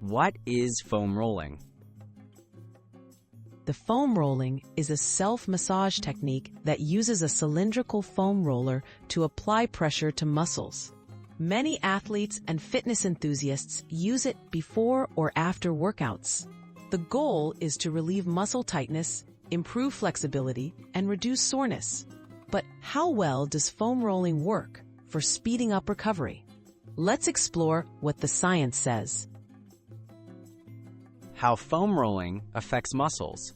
What is foam rolling? The foam rolling is a self-massage technique that uses a cylindrical foam roller to apply pressure to muscles. Many athletes and fitness enthusiasts use it before or after workouts. The goal is to relieve muscle tightness, improve flexibility, and reduce soreness. But how well does foam rolling work for speeding up recovery? Let's explore what the science says. How foam rolling affects muscles.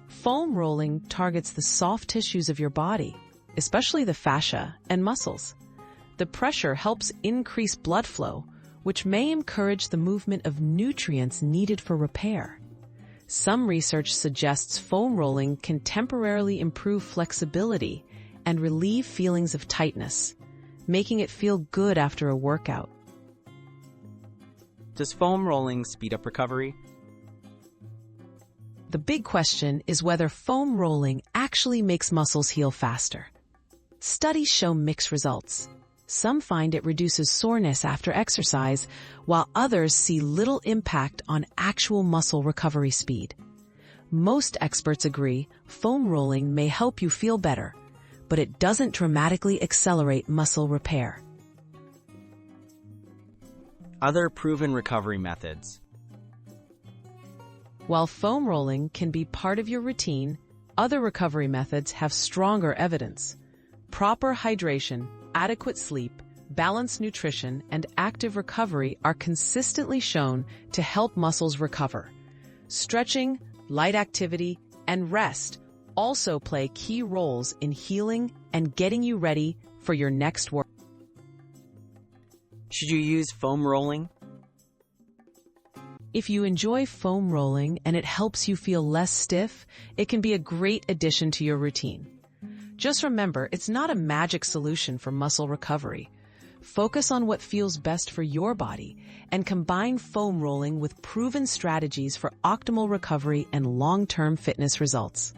Foam rolling targets the soft tissues of your body, especially the fascia and muscles. The pressure helps increase blood flow, which may encourage the movement of nutrients needed for repair. Some research suggests foam rolling can temporarily improve flexibility and relieve feelings of tightness, making it feel good after a workout. Does foam rolling speed up recovery? The big question is whether foam rolling actually makes muscles heal faster. Studies show mixed results. Some find it reduces soreness after exercise, while others see little impact on actual muscle recovery speed. Most experts agree foam rolling may help you feel better, but it doesn't dramatically accelerate muscle repair. Other proven recovery methods. While foam rolling can be part of your routine, other recovery methods have stronger evidence. Proper hydration, adequate sleep, balanced nutrition, and active recovery are consistently shown to help muscles recover. Stretching, light activity, and rest also play key roles in healing and getting you ready for your next work. Should you use foam rolling? If you enjoy foam rolling and it helps you feel less stiff, it can be a great addition to your routine. Just remember, it's not a magic solution for muscle recovery. Focus on what feels best for your body and combine foam rolling with proven strategies for optimal recovery and long-term fitness results.